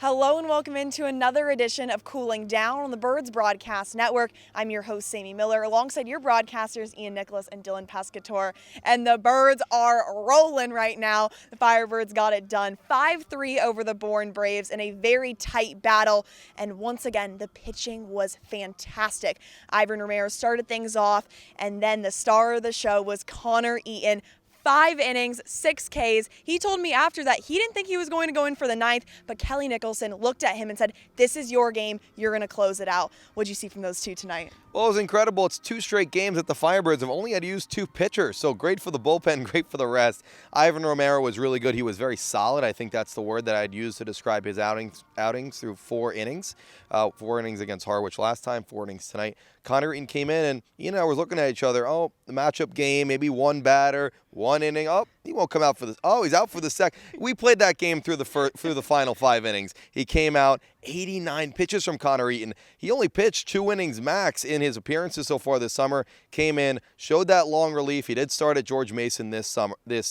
Hello and welcome into another edition of Cooling Down on the Birds Broadcast Network. I'm your host, Sammy Miller, alongside your broadcasters, Ian Nicholas and Dylan Pescatore. And the Birds are rolling right now. The Firebirds got it done 5-3 over the Bourne Braves in a very tight battle. And once again, the pitching was fantastic. Ivan Romero started things off, and then the star of the show was Connor Eaton. 5 innings, 6 Ks. He told me after that he didn't think he was going to go in for the ninth, but Kelly Nicholson looked at him and said, "This is your game. You're going to close it out." What'd you see from those two tonight? Well, it was incredible. It's 2 straight games that the Firebirds have only had to use 2 pitchers, so great for the bullpen, great for the rest. Ivan Romero was really good. He was very solid. I think that's the word that I'd use to describe his outings through 4 innings. 4 innings against Harwich last time, 4 innings tonight. Connor Eaton came in, and he and I were looking at each other. Oh, the matchup game, maybe one batter, 1 inning. Oh, he won't come out for this. Oh, he's out for the second. We played that game through the final 5 innings. He came out, 89 pitches from Connor Eaton. He only pitched 2 innings max in his appearances so far this summer. Came in, showed that long relief. He did start at George Mason this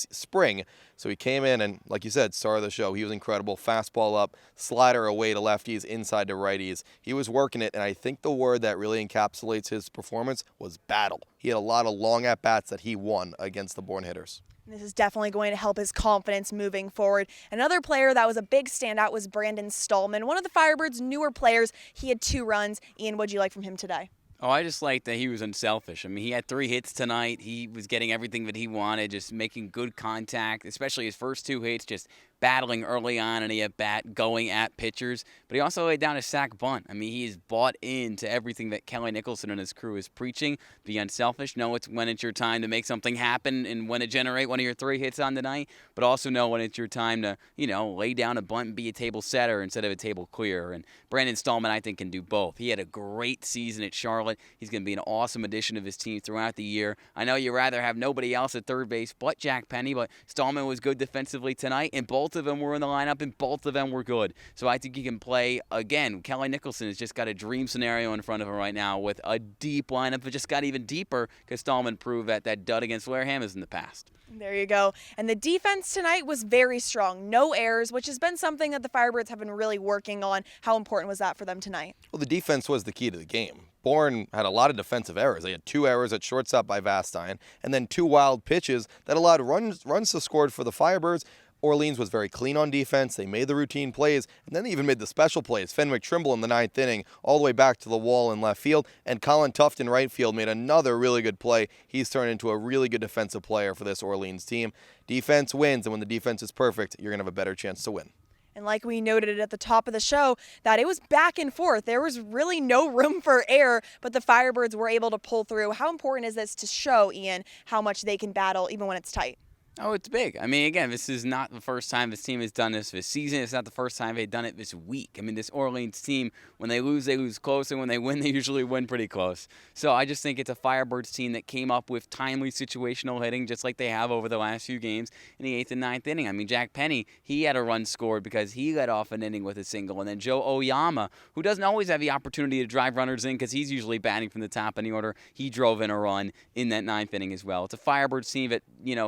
spring. So he came in and, like you said, star of the show. He was incredible. Fastball up, slider away to lefties, inside to righties. He was working it, and I think the word that really encapsulates his performance was battle. He had a lot of long at-bats that he won against the Bourne hitters. This is definitely going to help his confidence moving forward. Another player that was a big standout was Brandon Stallman, one of the Firebirds' newer players. He had 2 runs. Ian, what'd you like from him today? Oh, I just liked that he was unselfish. I mean, he had 3 hits tonight. He was getting everything that he wanted, just making good contact, especially his first 2 hits, just battling early on and he at bat, going at pitchers. But he also laid down a sac bunt. I mean, he is bought into everything that Kelly Nicholson and his crew is preaching. Be unselfish. Know when it's your time to make something happen and when to generate one of your 3 hits on the night. But also know when it's your time to, lay down a bunt and be a table setter instead of a table clearer. And Brandon Stallman, I think, can do both. He had a great season at Charlotte. He's going to be an awesome addition of his team throughout the year. I know you'd rather have nobody else at third base but Jack Penny, but Stallman was good defensively tonight, and both of them were in the lineup, and both of them were good. So I think he can play again. Kelly Nicholson has just got a dream scenario in front of him right now with a deep lineup. It just got even deeper because Stallman proved that dud against Wareham is in the past. There you go. And the defense tonight was very strong. No errors, which has been something that the Firebirds have been really working on. How important was that for them tonight? Well, the defense was the key to the game. Bourne had a lot of defensive errors. They had 2 errors at shortstop by Vastine, and then 2 wild pitches that allowed runs to score for the Firebirds. Orleans was very clean on defense. They made the routine plays, and then they even made the special plays. Fenwick Trimble in the 9th inning, all the way back to the wall in left field, and Colin Tuft in right field made another really good play. He's turned into a really good defensive player for this Orleans team. Defense wins, and when the defense is perfect, you're going to have a better chance to win. And like we noted at the top of the show, that it was back and forth. There was really no room for error, but the Firebirds were able to pull through. How important is this to show, Ian, how much they can battle even when it's tight? Oh, it's big. I mean, again, this is not the first time this team has done this season. It's not the first time they've done it this week. I mean, this Orleans team, when they lose close, and when they win, they usually win pretty close. So I just think it's a Firebirds team that came up with timely situational hitting, just like they have over the last few games in the 8th and 9th inning. I mean, Jack Penny, he had a run scored because he led off an inning with a single. And then Joe Oyama, who doesn't always have the opportunity to drive runners in because he's usually batting from the top of the order, he drove in a run in that 9th inning as well. It's a Firebirds team that,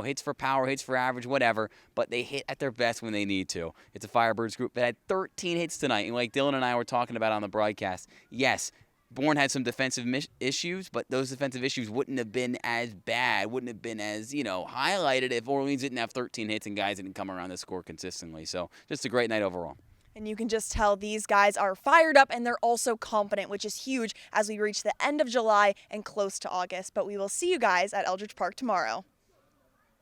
hits for power, hits for average, whatever, but they hit at their best when they need to. It's a Firebirds group that had 13 hits tonight, and like Dylan and I were talking about on the broadcast, yes, Bourne had some defensive issues, but those defensive issues wouldn't have been as bad, wouldn't have been as, highlighted if Orleans didn't have 13 hits and guys didn't come around the score consistently. So just a great night overall. And you can just tell these guys are fired up and they're also confident, which is huge as we reach the end of July and close to August. But we will see you guys at Eldridge Park tomorrow.